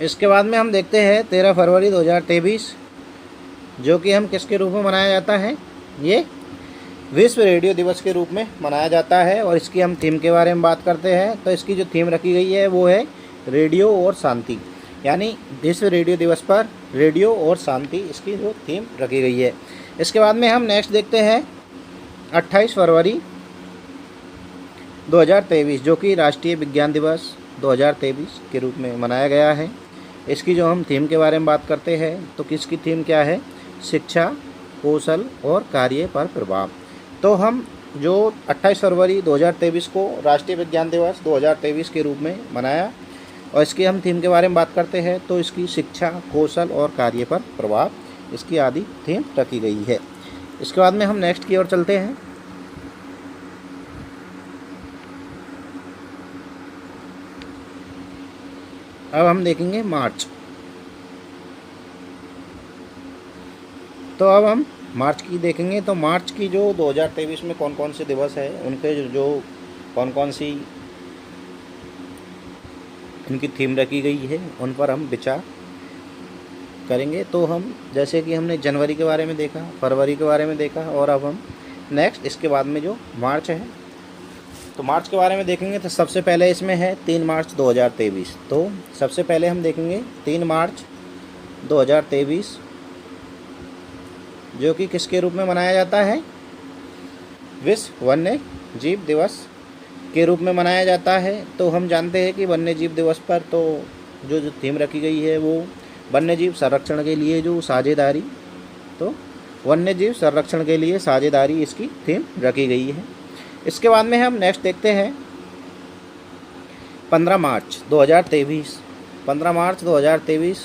इसके बाद में हम देखते हैं 13 फरवरी 2023, जो कि हम किसके रूप में मनाया जाता है, ये विश्व रेडियो दिवस के रूप में मनाया जाता है। और इसकी हम थीम के बारे में बात करते हैं तो इसकी जो थीम रखी गई है वो है रेडियो और शांति, यानी विश्व रेडियो दिवस पर रेडियो और शांति इसकी जो थीम रखी गई है। इसके बाद में हम नेक्स्ट देखते हैं 28 फरवरी 2023, जो कि राष्ट्रीय विज्ञान दिवस 2023 के रूप में मनाया गया है। इसकी जो हम थीम के बारे में बात करते हैं तो किसकी थीम क्या है, शिक्षा, कौशल और कार्य पर प्रभाव। तो हम जो 28 फरवरी 2023 को राष्ट्रीय विज्ञान दिवस 2023 के रूप में मनाया और इसकी हम थीम के बारे में बात करते हैं तो इसकी शिक्षा, कौशल और कार्य पर प्रभाव इसकी आदि थीम रखी गई है। इसके बाद में हम नेक्स्ट की ओर चलते हैं। अब हम देखेंगे मार्च। तो अब हम मार्च की देखेंगे तो मार्च की जो 2023 में कौन कौन से दिवस है उनके जो कौन कौन सी इनकी थीम रखी गई है उन पर हम विचार करेंगे। तो हम जैसे कि हमने जनवरी के बारे में देखा, फरवरी के बारे में देखा और अब हम नेक्स्ट इसके बाद में जो मार्च है तो मार्च के बारे में देखेंगे। तो सबसे पहले इसमें है 3 मार्च 2023। तो सबसे पहले हम देखेंगे 3 मार्च 2023, जो कि किसके रूप में मनाया जाता है, विश्व वन्य जीव दिवस के रूप में मनाया जाता है। तो हम जानते हैं कि वन्य जीव दिवस पर तो जो थीम रखी गई है वो वन्य जीव संरक्षण के लिए जो साझेदारी, तो वन्य जीव संरक्षण के लिए साझेदारी इसकी थीम रखी गई है। इसके बाद में हम नेक्स्ट देखते हैं 15 मार्च 2023। 15 मार्च 2023,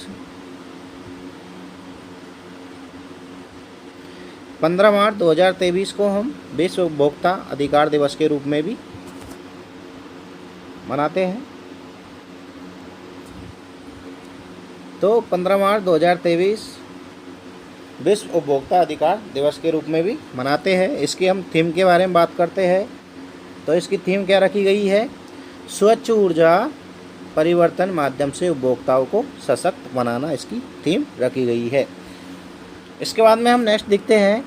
15 मार्च 2023 को हम विश्व उपभोक्ता अधिकार दिवस के रूप में भी मनाते हैं। तो 15 मार्च 2023 विश्व उपभोक्ता अधिकार दिवस के रूप में भी मनाते हैं। इसकी हम थीम के बारे में बात करते हैं तो इसकी थीम क्या रखी गई है, स्वच्छ ऊर्जा परिवर्तन माध्यम से उपभोक्ताओं को सशक्त बनाना इसकी थीम रखी गई है। इसके बाद में हम नेक्स्ट देखते हैं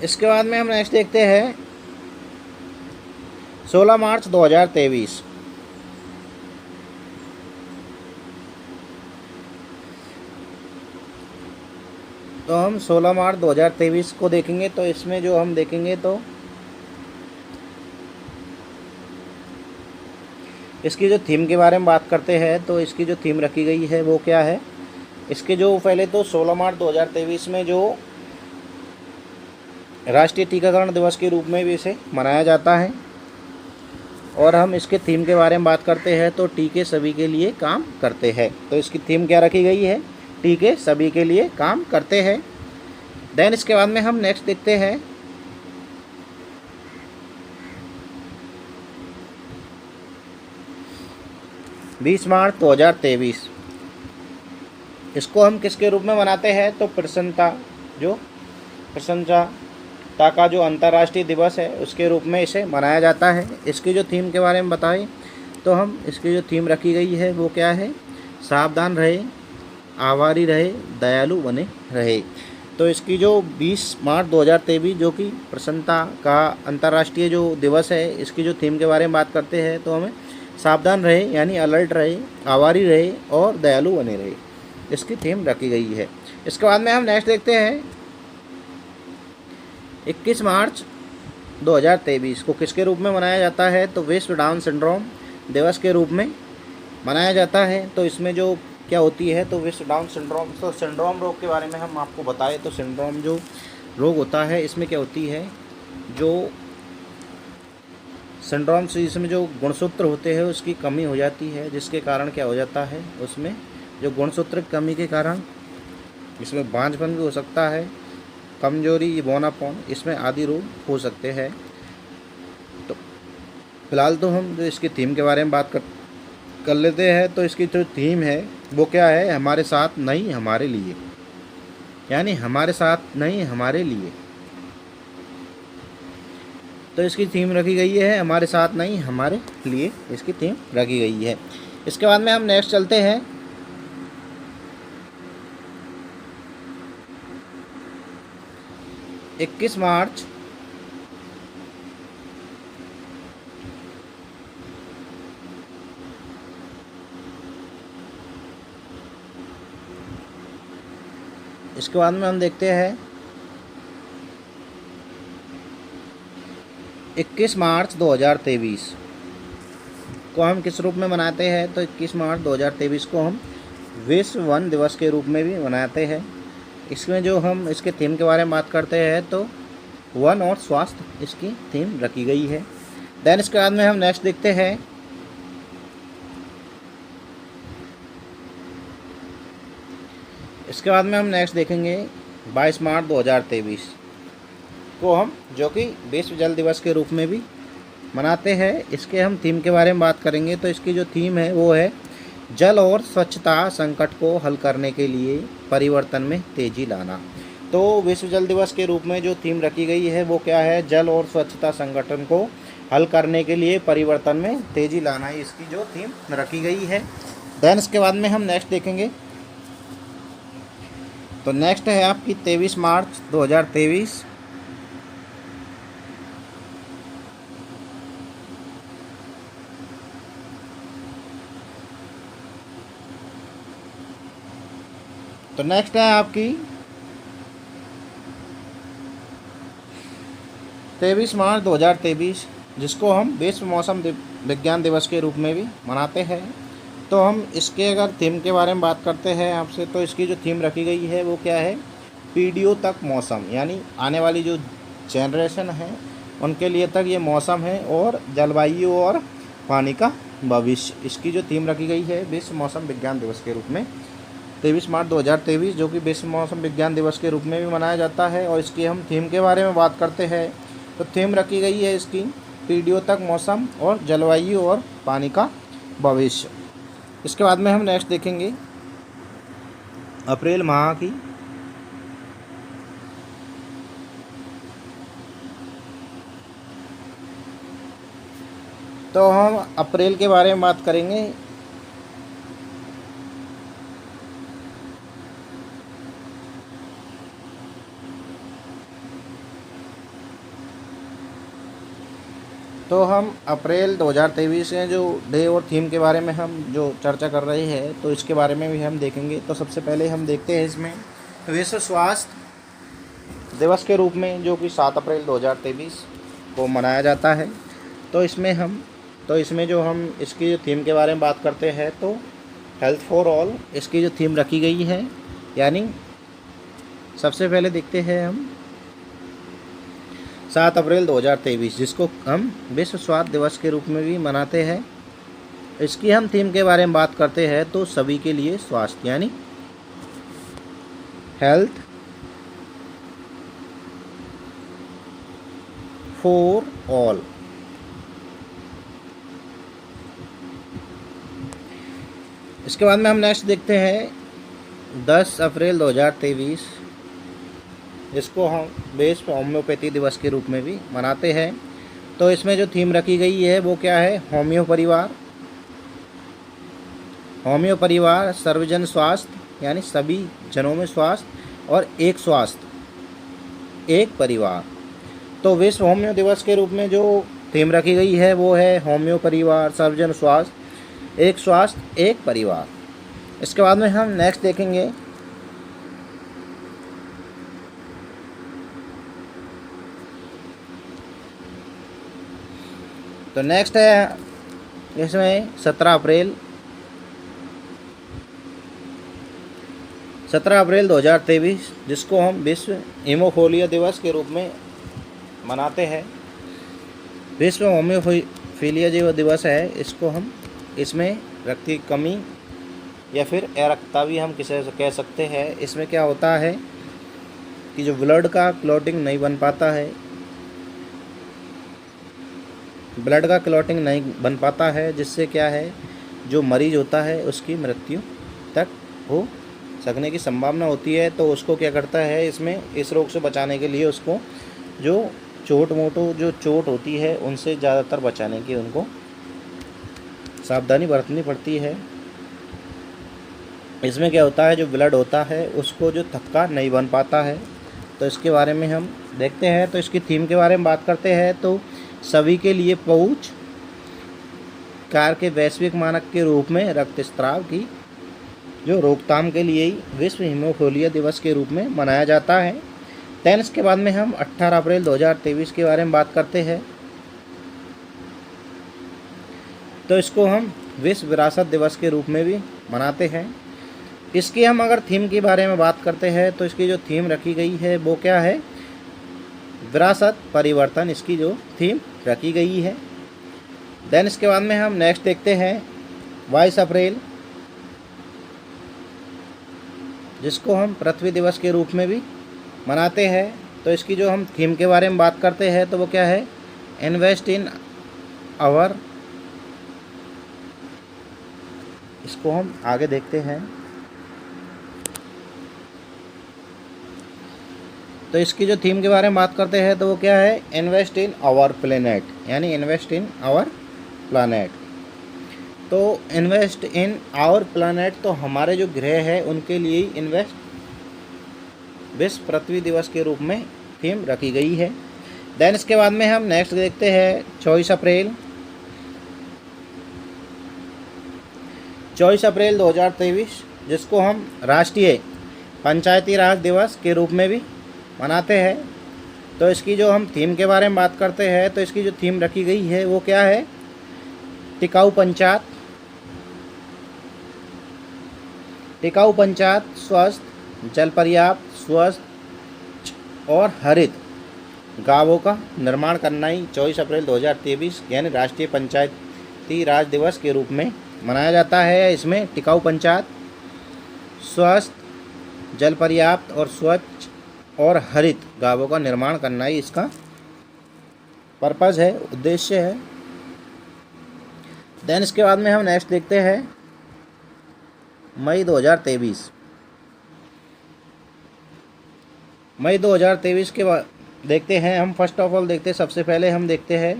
इसके बाद में हम नेक्स्ट देखते हैं 16 मार्च 2023। तो हम 16 मार्च 2023 को देखेंगे तो इसमें जो हम देखेंगे तो इसकी जो थीम के बारे में बात करते हैं तो इसकी जो थीम रखी गई है वो क्या है, इसके जो पहले तो 16 मार्च 2023 में जो राष्ट्रीय टीकाकरण दिवस के रूप में भी इसे मनाया जाता है। और हम इसके थीम के बारे में बात करते हैं तो टीके सभी के लिए काम करते हैं। तो इसकी थीम क्या रखी गई है, टीके सभी के लिए काम करते हैं। देन इसके बाद में हम नेक्स्ट देखते हैं 20 मार्च 2023। इसको हम किसके रूप में मनाते हैं तो प्रसन्नता का जो अंतर्राष्ट्रीय दिवस है उसके रूप में इसे मनाया जाता है। इसकी जो थीम के बारे में बताएं तो हम इसकी जो थीम रखी गई है वो क्या है, सावधान रहे, आभारी रहे, दयालु बने रहे। तो इसकी जो 20 मार्च 2023 जो कि प्रसन्नता का अंतर्राष्ट्रीय जो दिवस है, इसकी जो थीम के बारे में बात करते हैं तो हमें सावधान रहे यानी अलर्ट रहे, आभारी रहे और दयालु बने रहे, इसकी थीम रखी गई है। इसके बाद में हम नेक्स्ट देखते हैं 21 मार्च 2023 को किसके रूप में मनाया जाता है तो विश्व डाउन सिंड्रोम दिवस के रूप में मनाया जाता है। तो इसमें जो क्या होती है तो विश्व डाउन सिंड्रोम, तो सिंड्रोम रोग के बारे में हम आपको बताएं तो सिंड्रोम जो रोग होता है इसमें क्या होती है, जो सिंड्रोम से इसमें जो गुणसूत्र होते हैं उसकी कमी हो जाती है, जिसके कारण क्या हो जाता है, उसमें जो गुणसूत्र की कमी के कारण इसमें बांझपन भी हो सकता है, कमजोरी, बौनापन, इसमें आदि रोग हो सकते हैं। तो फिलहाल तो हम जो इसकी थीम के बारे में बात कर लेते हैं। तो इसकी जो थीम है वो क्या है, हमारे साथ नहीं हमारे लिए, यानी हमारे साथ नहीं हमारे लिए। तो इसकी थीम रखी गई है हमारे साथ नहीं हमारे लिए, इसकी थीम रखी गई है। इसके बाद में हम नेक्स्ट चलते हैं 21 मार्च इसके बाद में हम देखते हैं 21 मार्च 2023 को हम किस रूप में मनाते हैं। तो 21 मार्च 2023 को हम विश्व वन दिवस के रूप में भी मनाते हैं। इसमें जो हम इसके थीम के बारे में बात करते हैं तो वन और स्वास्थ्य इसकी थीम रखी गई है। देन इसके बाद में हम नेक्स्ट देखते हैं इसके बाद में हम नेक्स्ट देखेंगे 22 मार्च 2023 को हम जो कि विश्व जल दिवस के रूप में भी मनाते हैं। इसके हम थीम के बारे में बात करेंगे तो इसकी जो थीम है वो है जल और स्वच्छता संकट को हल करने के लिए परिवर्तन में तेजी लाना। तो विश्व जल दिवस के रूप में जो थीम रखी गई है वो क्या है, जल और स्वच्छता संगठन को हल करने के लिए परिवर्तन में तेजी लाना है, इसकी जो थीम रखी गई है। देन इसके बाद में हम नेक्स्ट देखेंगे तो नेक्स्ट है आपकी 23 मार्च 2023 तो नेक्स्ट है आपकी 23 मार्च 2023 जिसको हम विश्व मौसम विज्ञान दिवस के रूप में भी मनाते हैं। तो हम इसके अगर थीम के बारे में बात करते हैं आपसे तो इसकी जो थीम रखी गई है वो क्या है, पीढ़ियों तक मौसम, यानी आने वाली जो जनरेशन है उनके लिए तक ये मौसम है और जलवायु और पानी का भविष्य, इसकी जो थीम रखी गई है विश्व मौसम विज्ञान दिवस के रूप में 23 मार्च 2023 जो कि विश्व मौसम विज्ञान दिवस के रूप में भी मनाया जाता है। और इसकी हम थीम के बारे में बात करते हैं तो थीम रखी गई है इसकी पीढ़ियों तक मौसम और जलवायु और पानी का भविष्य। इसके बाद में हम नेक्स्ट देखेंगे अप्रैल माह की तो हम अप्रैल के बारे में बात करेंगे। तो हम अप्रैल 2023 के जो डे और थीम के बारे में हम जो चर्चा कर रहे हैं तो इसके बारे में भी हम देखेंगे। तो सबसे पहले हम देखते हैं इसमें विश्व स्वास्थ्य दिवस के रूप में जो कि 7 अप्रैल 2023 को मनाया जाता है। तो इसमें जो हम इसकी जो थीम के बारे में बात करते हैं तो हेल्थ फॉर ऑल इसकी जो थीम रखी गई है, यानी सबसे पहले देखते हैं हम 7 अप्रैल 2023 जिसको हम विश्व स्वास्थ्य दिवस के रूप में भी मनाते हैं। इसकी हम थीम के बारे में बात करते हैं तो सभी के लिए स्वास्थ्य, यानी हेल्थ फॉर ऑल। इसके बाद में हम नेक्स्ट देखते हैं 10 अप्रैल 2023 इसको हम विश्व होम्योपैथी दिवस के रूप में भी मनाते हैं। तो इसमें जो थीम रखी गई है वो क्या है, होम्यो परिवार सर्वजन स्वास्थ्य, यानी सभी जनों में स्वास्थ्य और एक स्वास्थ्य एक परिवार। तो विश्व होम्यो दिवस के रूप में जो थीम रखी गई है वो है होम्यो परिवार सर्वजन स्वास्थ्य एक स्वास्थ्य एक परिवार। इसके बाद में हम नेक्स्ट देखेंगे तो नेक्स्ट है इसमें 17 अप्रैल 2023 जिसको हम विश्व हीमोफीलिया दिवस के रूप में मनाते हैं। विश्व होम्योफीलिया जो दिवस है इसको हम इसमें रक्त की कमी या फिर अरक्तता भी हम किसे कह सकते हैं। इसमें क्या होता है कि जो ब्लड का क्लॉटिंग नहीं बन पाता है, ब्लड का क्लॉटिंग नहीं बन पाता है जिससे क्या है जो मरीज होता है उसकी मृत्यु तक हो सकने की संभावना होती है। तो उसको क्या करता है, इसमें इस रोग से बचाने के लिए उसको जो चोट होती है उनसे ज़्यादातर बचाने की उनको सावधानी बरतनी पड़ती है। इसमें क्या होता है, जो ब्लड होता है उसको जो थक्का नहीं बन पाता है। तो इसके बारे में हम देखते हैं। तो इसकी थीम के बारे में बात करते हैं तो सभी के लिए पहुँच कार के वैश्विक मानक के रूप में रक्तस्राव की जो रोकथाम के लिए ही विश्व हीमोफीलिया दिवस के रूप में मनाया जाता है। देन इसके बाद में हम 18 अप्रैल 2023 के बारे में बात करते हैं। तो इसको हम विश्व विरासत दिवस के रूप में भी मनाते हैं। इसकी हम अगर थीम के बारे में बात करते हैं तो इसकी जो थीम रखी गई है वो क्या है, विरासत परिवर्तन, इसकी जो थीम रखी गई है। देन इसके बाद में हम नेक्स्ट देखते हैं 22 अप्रैल, जिसको हम पृथ्वी दिवस के रूप में भी मनाते हैं। तो इसकी जो हम थीम के बारे में बात करते हैं तो वो क्या है, इन्वेस्ट इन आवर, इसको हम आगे देखते हैं। तो इसकी जो थीम के बारे में बात करते हैं तो वो क्या है, इन्वेस्ट इन आवर प्लेनेट, यानी इन्वेस्ट इन आवर प्लानेट। तो इन्वेस्ट इन आवर प्लानेट, तो हमारे जो ग्रह है उनके लिए ही इन्वेस्ट विश्व पृथ्वी दिवस के रूप में थीम रखी गई है। देन इसके बाद में हम नेक्स्ट देखते हैं 24 अप्रैल 2023, जिसको हम राष्ट्रीय पंचायती राज दिवस के रूप में भी मनाते हैं। तो इसकी जो हम थीम के बारे में बात करते हैं तो इसकी जो थीम रखी गई है वो क्या है, टिकाऊ पंचायत, स्वस्थ, जल पर्याप्त, स्वस्थ और हरित गांवों का निर्माण करना ही 24 अप्रैल 2023 यानी राष्ट्रीय पंचायती राज दिवस के रूप में मनाया जाता है। इसमें टिकाऊ पंचायत, स्वस्थ, जल पर्याप्त और स्वच्छ और हरित गांवों का निर्माण करना ही इसका पर्पज़ है, उद्देश्य है। देन इसके बाद में हम नेक्स्ट देखते हैं मई 2023 के बाद देखते हैं हम। फर्स्ट ऑफ ऑल देखते हैं, सबसे पहले हम देखते हैं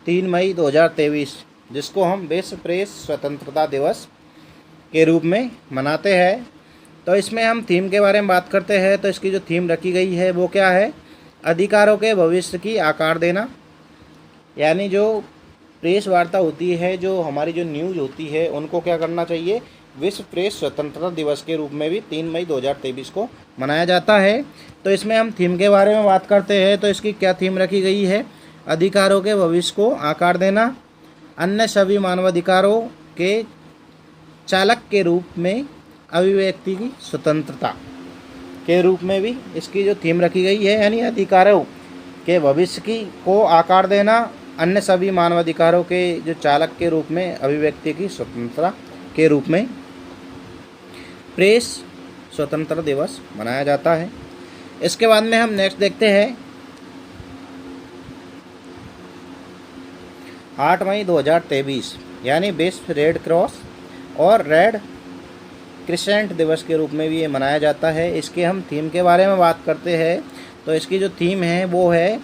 3 मई 2023, जिसको हम विश्व प्रेस स्वतंत्रता दिवस के रूप में मनाते हैं। तो इसमें हम थीम के बारे में बात करते हैं तो इसकी जो थीम रखी गई है वो क्या है, अधिकारों के भविष्य की आकार देना, यानी जो प्रेस वार्ता होती है, जो हमारी जो न्यूज़ होती है, उनको क्या करना चाहिए, विश्व प्रेस स्वतंत्रता दिवस के रूप में भी 3 मई 2023 को मनाया जाता है। तो इसमें हम थीम के बारे में बात करते हैं तो इसकी क्या थीम रखी गई है, अधिकारों के भविष्य को आकार देना, अन्य सभी मानवाधिकारों के चालक के रूप में अभिव्यक्ति की स्वतंत्रता के रूप में भी इसकी जो थीम रखी गई है, यानी अधिकारों के भविष्य की को आकार देना, अन्य सभी मानवाधिकारों के जो चालक के रूप में अभिव्यक्ति की स्वतंत्रता के रूप में प्रेस स्वतंत्रता दिवस मनाया जाता है। इसके बाद में हम नेक्स्ट देखते हैं 8 मई 2023 यानी विश्व रेड क्रॉस और रेड क्रिसेंट दिवस के रूप में भी ये मनाया जाता है। इसके हम थीम के बारे में बात करते हैं तो इसकी जो थीम है वो है,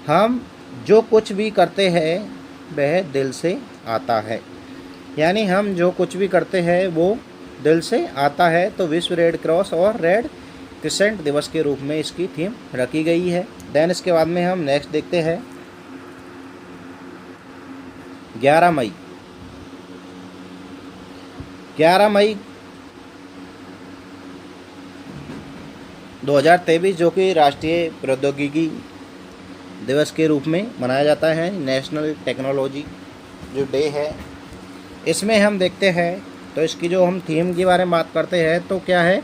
हम जो कुछ भी करते हैं वह दिल से आता है, यानी हम जो कुछ भी करते हैं वो दिल से आता है। तो विश्व रेड क्रॉस और रेड क्रिसेंट दिवस के रूप में इसकी थीम रखी गई है। देन इसके बाद में हम नेक्स्ट देखते हैं 11 मई 2023, जो कि राष्ट्रीय प्रौद्योगिकी दिवस के रूप में मनाया जाता है, नेशनल टेक्नोलॉजी जो डे है। इसमें हम देखते हैं तो इसकी जो हम थीम के बारे में बात करते हैं तो क्या है,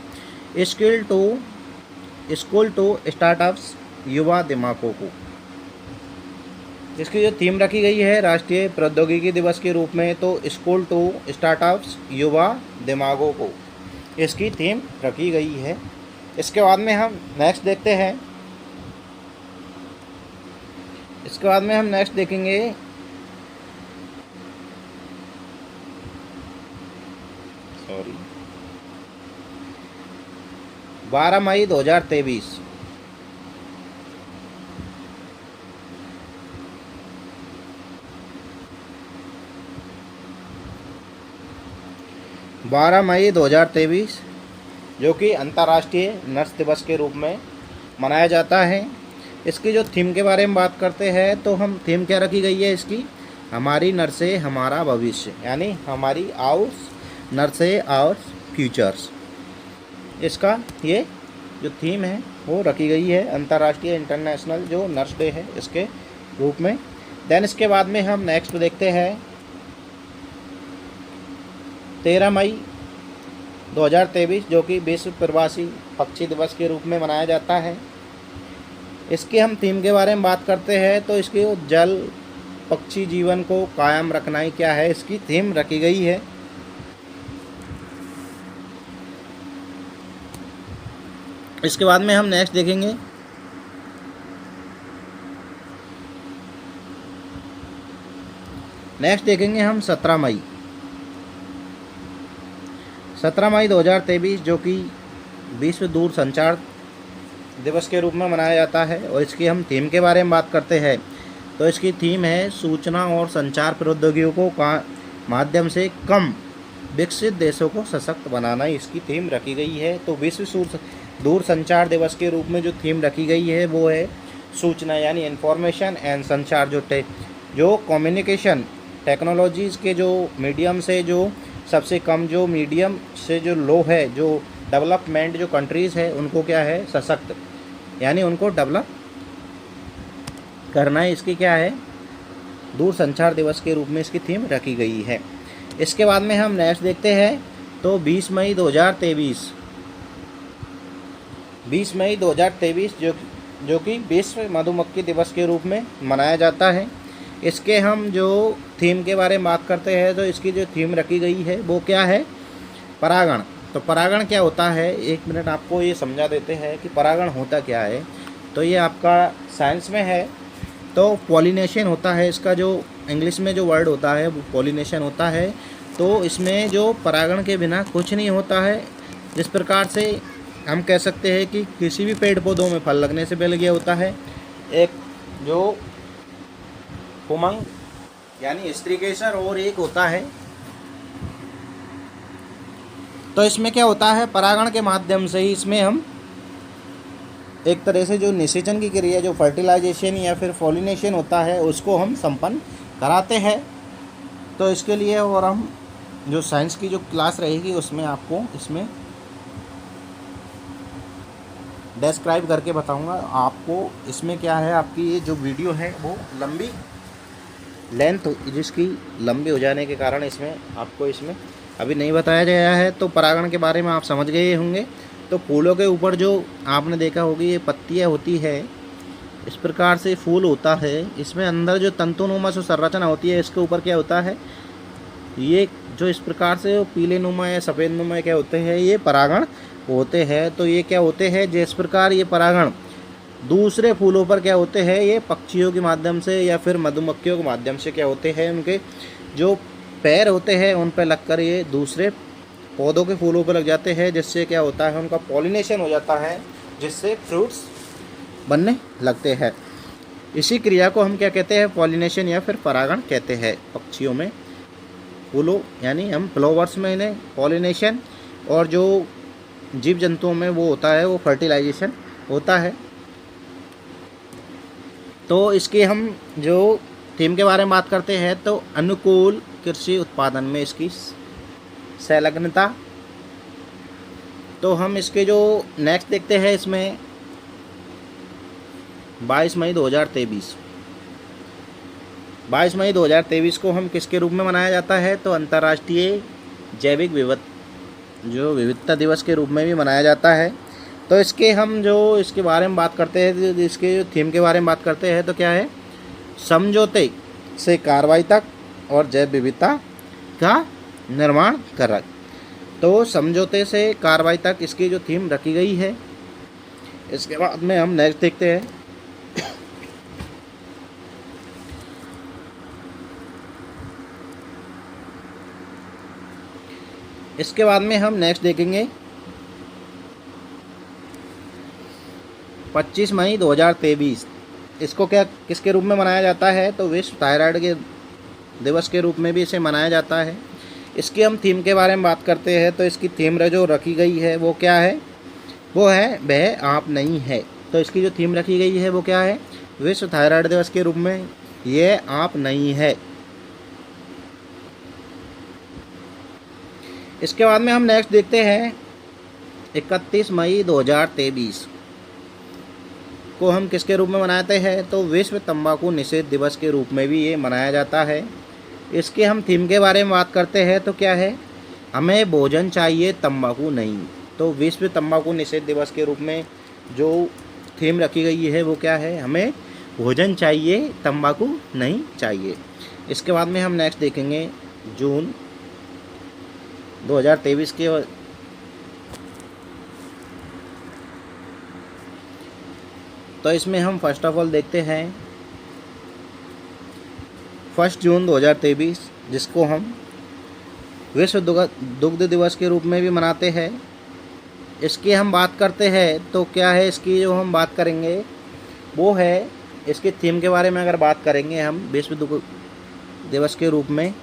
स्कूल टू स्टार्टअप्स युवा दिमागों को। इसकी जो थीम रखी गई है राष्ट्रीय प्रौद्योगिकी दिवस के रूप में, तो स्कूल टू स्टार्टअप्स युवा दिमागों को इसकी थीम रखी गई है। इसके बाद में हम नेक्स्ट देखते हैं, इसके बाद में हम नेक्स्ट देखेंगे सॉरी 12 मई 2023। 12 मई 2023 जो कि अंतर्राष्ट्रीय नर्स दिवस के रूप में मनाया जाता है। इसकी जो थीम के बारे में बात करते हैं तो हम थीम क्या रखी गई है इसकी, हमारी नर्सें हमारा भविष्य, यानी हमारी आवर्स नर्सें आवर्स फ्यूचर्स। इसका ये जो थीम है वो रखी गई है अंतर्राष्ट्रीय इंटरनेशनल जो नर्स डे है इसके रूप में। देन इसके बाद में हम नेक्स्ट देखते हैं 13 मई 2023 जो कि विश्व प्रवासी पक्षी दिवस के रूप में मनाया जाता है। इसके हम थीम के बारे में बात करते हैं तो इसकी जल पक्षी जीवन को कायम रखना ही क्या है इसकी थीम रखी गई है। इसके बाद में हम नेक्स्ट देखेंगे हम 17 मई 2023 जो कि विश्व दूर संचार दिवस के रूप में मनाया जाता है। और इसकी हम थीम के बारे में बात करते हैं तो इसकी थीम है सूचना और संचार प्रौद्योगिकियों का माध्यम से कम विकसित देशों को सशक्त बनाना इसकी थीम रखी गई है। तो विश्व दूर संचार दिवस के रूप में जो थीम रखी गई है वो है सूचना यानी इन्फॉर्मेशन एंड संचार, जो कम्युनिकेशन टेक्नोलॉजीज़ के जो मीडियम से जो सबसे कम जो मीडियम से जो लो है, जो डेवलपमेंट जो कंट्रीज़ है उनको क्या है सशक्त, यानी उनको डेवलप करना है। इसकी क्या है दूर संचार दिवस के रूप में इसकी थीम रखी गई है। इसके बाद में हम नेक्स्ट देखते हैं तो 20 मई 2023 जो कि विश्व मधुमक्खी दिवस के रूप में मनाया जाता है। इसके हम जो थीम के बारे में बात करते हैं तो इसकी जो थीम रखी गई है वो क्या है परागण। तो परागण क्या होता है, एक मिनट आपको ये समझा देते हैं कि परागण होता क्या है। तो ये आपका साइंस में है तो पॉलिनेशन होता है, इसका जो इंग्लिश में जो वर्ड होता है वो पॉलिनेशन होता है। तो इसमें जो परागण के बिना कुछ नहीं होता है। जिस प्रकार से हम कह सकते हैं कि किसी भी पेड़ पौधों में फल लगने से पहले क्या होता है एक जो उमंग यानी स्त्री केसर और एक होता है। तो इसमें क्या होता है परागण के माध्यम से ही इसमें हम एक तरह से जो निषेचन की क्रिया जो फर्टिलाइजेशन या फिर पॉलिनेशन होता है उसको हम संपन्न कराते हैं। तो इसके लिए और हम जो साइंस की जो क्लास रहेगी उसमें आपको इसमें डिस्क्राइब करके बताऊंगा आपको। इसमें क्या है आपकी ये जो वीडियो है वो लंबी लेंथ जिसकी लंबी हो जाने के कारण इसमें आपको इसमें अभी नहीं बताया गया है। तो परागण के बारे में आप समझ गए होंगे। तो फूलों के ऊपर जो आपने देखा होगी ये पत्तियां होती है, इस प्रकार से फूल होता है। इसमें अंदर जो तंतुनुमा जो संरचना होती है इसके ऊपर क्या होता है ये जो इस प्रकार से पीले नुमा या सफ़ेद नुमा क्या होते हैं ये परागण होते हैं। तो ये क्या होते हैं जिस प्रकार ये परागण दूसरे फूलों पर क्या होते हैं ये पक्षियों के माध्यम से या फिर मधुमक्खियों के माध्यम से क्या होते हैं उनके जो पैर होते हैं उन पर लगकर ये दूसरे पौधों के फूलों पर लग जाते हैं, जिससे क्या होता है उनका पॉलिनेशन हो जाता है, जिससे फ्रूट्स बनने लगते हैं। इसी क्रिया को हम क्या कहते हैं पॉलिनेशन या फिर परागण कहते हैं। पक्षियों में फूलों यानी हम फ्लावर्स में इन्हें पॉलिनेशन और जो जीव जंतुओं में वो होता है वो फर्टिलाइजेशन होता है। तो इसके हम जो थीम के बारे में बात करते हैं तो अनुकूल कृषि उत्पादन में इसकी संलग्नता। तो हम इसके जो नेक्स्ट देखते हैं इसमें 22 मई 2023 को हम किसके रूप में मनाया जाता है तो अंतर्राष्ट्रीय जैविक विविधता दिवस के रूप में भी मनाया जाता है। तो इसके हम जो इसके बारे में बात करते हैं इसके जो थीम के बारे में बात करते हैं तो क्या है समझौते से कार्रवाई तक और जैव विविधता का निर्माण कर। तो समझौते से कार्रवाई तक इसकी जो थीम रखी गई है। इसके बाद में हम नेक्स्ट देखते हैं इसके बाद में हम नेक्स्ट देखेंगे 25 मई 2023। इसको क्या किसके रूप में मनाया जाता है? तो विश्व थायराइड के दिवस के रूप में भी इसे मनाया जाता है। इसकी हम थीम के बारे में बात करते हैं तो इसकी थीम जो रखी गई है वो क्या है? वो है वह आप नहीं है। तो इसकी जो थीम रखी गई है वो क्या है? विश्व थायराइड दिवस के रूप में ये आप नहीं है। इसके बाद में हम नेक्स्ट देखते हैं 31 मई 2023 को हम किसके रूप में मनाते हैं? तो विश्व तंबाकू निषेध दिवस के रूप में भी ये मनाया जाता है। इसके हम थीम के बारे में बात करते हैं तो क्या है? हमें भोजन चाहिए, तंबाकू नहीं। तो विश्व तंबाकू निषेध दिवस के रूप में जो थीम रखी गई है वो क्या है? हमें भोजन चाहिए, तंबाकू नहीं चाहिए। इसके बाद में हम नेक्स्ट देखेंगे जून 2023 के। तो इसमें हम फर्स्ट ऑफ ऑल देखते हैं 1 जून 2023, जिसको हम विश्व दुग्ध दिवस के रूप में भी मनाते हैं। इसकी हम बात करते हैं तो क्या है? इसकी जो हम बात करेंगे वो है, इसके थीम के बारे में अगर बात करेंगे हम विश्व दुग्ध दिवस के रूप में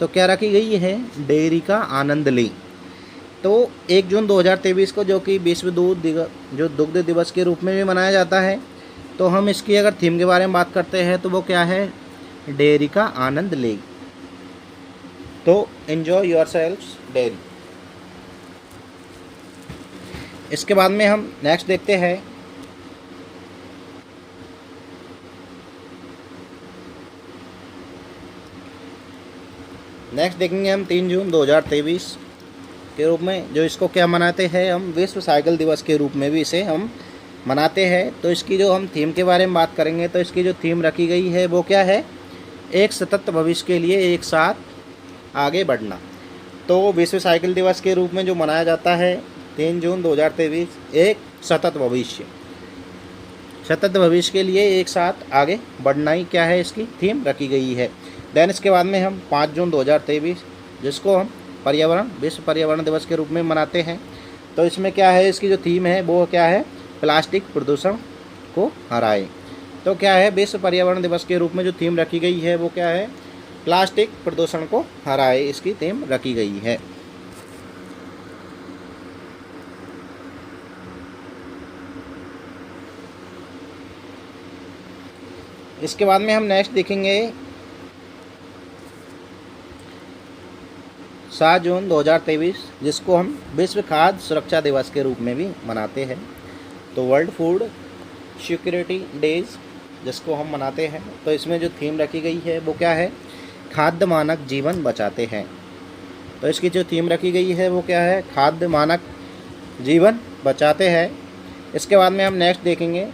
तो क्या रखी गई है? डेयरी का आनंद लें। तो 1 जून 2023 को जो कि विश्व दुग्ध दिवस के रूप में भी मनाया जाता है, तो हम इसकी अगर थीम के बारे में बात करते हैं तो वो क्या है? डेयरी का आनंद लें। तो एंजॉय योरसेल्व्स डेयरी। इसके बाद में हम नेक्स्ट देखते हैं नेक्स्ट देखेंगे हम 3 जून 2023 के रूप में, जो इसको क्या मनाते हैं हम? विश्व साइकिल दिवस के रूप में भी इसे हम मनाते हैं। तो इसकी जो हम थीम के बारे में बात करेंगे तो इसकी जो थीम रखी गई है वो क्या है? एक सतत भविष्य के लिए एक साथ आगे बढ़ना। तो विश्व साइकिल दिवस के रूप में जो मनाया जाता है 3 जून 2023, एक सतत भविष्य के लिए एक साथ आगे बढ़ना ही क्या है? इसकी थीम रखी गई है। देन इसके बाद में हम 5 जून 2023, जिसको हम विश्व पर्यावरण दिवस के रूप में मनाते हैं। तो इसमें क्या है? इसकी जो थीम है वो क्या है? प्लास्टिक प्रदूषण को हराए। तो क्या है? विश्व पर्यावरण दिवस के रूप में जो थीम रखी गई है वो क्या है? प्लास्टिक प्रदूषण को हराए, इसकी थीम रखी गई है। इसके बाद में हम नेक्स्ट देखेंगे 7 जून 2023, जिसको हम विश्व खाद्य सुरक्षा दिवस के रूप में भी मनाते हैं। तो वर्ल्ड फूड सिक्योरिटी डेज जिसको हम मनाते हैं, तो इसमें जो थीम रखी गई है वो क्या है? खाद्य मानक जीवन बचाते हैं। तो इसकी जो थीम रखी गई है वो क्या है? खाद्य मानक जीवन बचाते हैं। इसके बाद में हम नेक्स्ट देखेंगे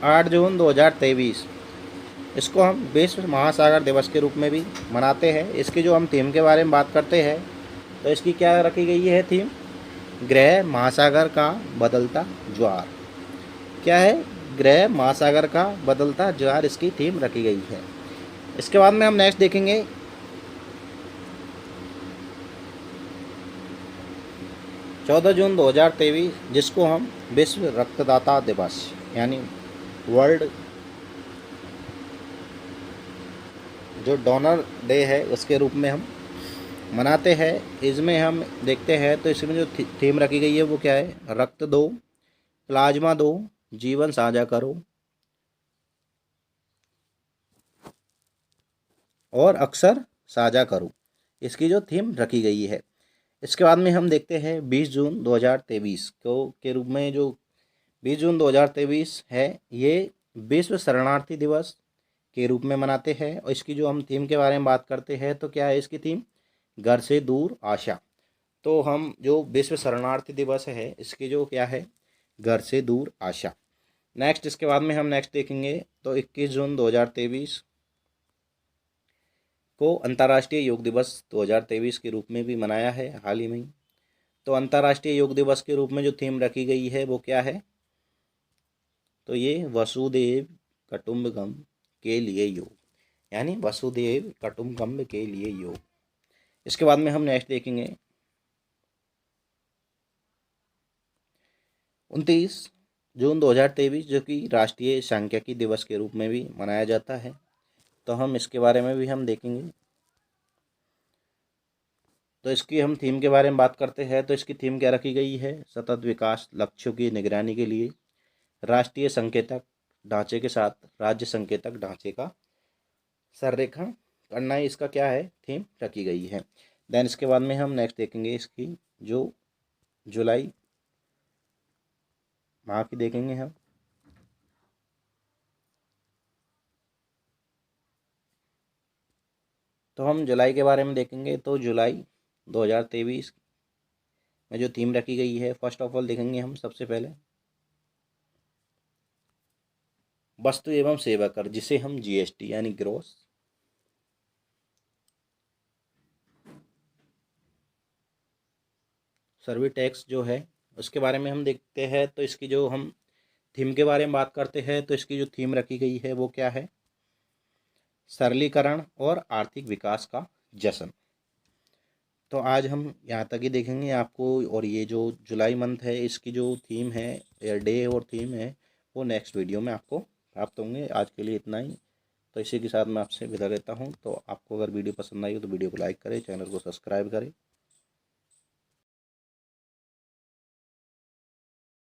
8 जून 2023, इसको हम विश्व महासागर दिवस के रूप में भी मनाते हैं। इसकी जो हम थीम के बारे में बात करते हैं तो इसकी क्या रखी गई है थीम? ग्रह महासागर का बदलता ज्वार। क्या है? ग्रह महासागर का बदलता ज्वार, इसकी थीम रखी गई है। इसके बाद में हम नेक्स्ट देखेंगे 14 जून 2023, जिसको हम विश्व रक्तदाता दिवस यानी वर्ल्ड जो डोनर डे है उसके रूप में हम मनाते हैं। इसमें हम देखते हैं तो इसमें जो थीम रखी गई है वो क्या है? रक्त दो, प्लाज्मा दो, जीवन साझा करो और अक्सर साझा करो, इसकी जो थीम रखी गई है। इसके बाद में हम देखते हैं 20 जून 2023 को के रूप में, जो 20 जून 2023 है ये विश्व शरणार्थी दिवस के रूप में मनाते हैं। और इसकी जो हम थीम के बारे में बात करते हैं तो क्या है इसकी थीम? घर से दूर आशा। तो हम जो विश्व शरणार्थी दिवस है इसकी जो क्या है? घर से दूर आशा। नेक्स्ट इसके बाद में हम नेक्स्ट देखेंगे तो 21 जून 2023 को अंतर्राष्ट्रीय योग दिवस 2023 के रूप में भी मनाया है हाल ही में। तो अंतर्राष्ट्रीय योग दिवस के रूप में जो थीम रखी गई है वो क्या है? तो ये वसुदेव कुटुंबकम के लिए योग, यानी वसुदेव कुटुंबकम के लिए योग। इसके बाद में हम नेक्स्ट देखेंगे 29 जून 2023 जो कि राष्ट्रीय सांख्यिकी दिवस के रूप में भी मनाया जाता है। तो हम इसके बारे में भी हम देखेंगे। तो इसकी हम थीम के बारे में बात करते हैं तो इसकी थीम क्या रखी गई है, सतत विकास लक्ष्यों की निगरानी के लिए राष्ट्रीय संकेतक ढांचे के साथ राज्य संकेतक ढांचे का संरेखण करना ही इसका क्या है, थीम रखी गई है। देन इसके बाद में हम नेक्स्ट देखेंगे इसकी जो जुलाई माह की देखेंगे हम। तो हम जुलाई के बारे में देखेंगे। तो जुलाई 2023 में जो थीम रखी गई है, फर्स्ट ऑफ ऑल देखेंगे हम सबसे पहले वस्तु एवं सेवा कर, जिसे हम जीएसटी यानी ग्रोस सर्विस टैक्स जो है उसके बारे में हम देखते हैं। तो इसकी जो हम थीम के बारे में बात करते हैं तो इसकी जो थीम रखी गई है वो क्या है, सरलीकरण और आर्थिक विकास का जश्न। तो आज हम यहाँ तक ही देखेंगे आपको। और ये जो जुलाई मंथ है इसकी जो थीम है या डे और थीम है वो नेक्स्ट वीडियो में आपको प्राप्त होंगे। आज के लिए इतना ही। तो इसी के साथ मैं आपसे विदा लेता हूँ। तो आपको अगर वीडियो पसंद आई हो तो वीडियो को लाइक करें, चैनल को सब्सक्राइब करें।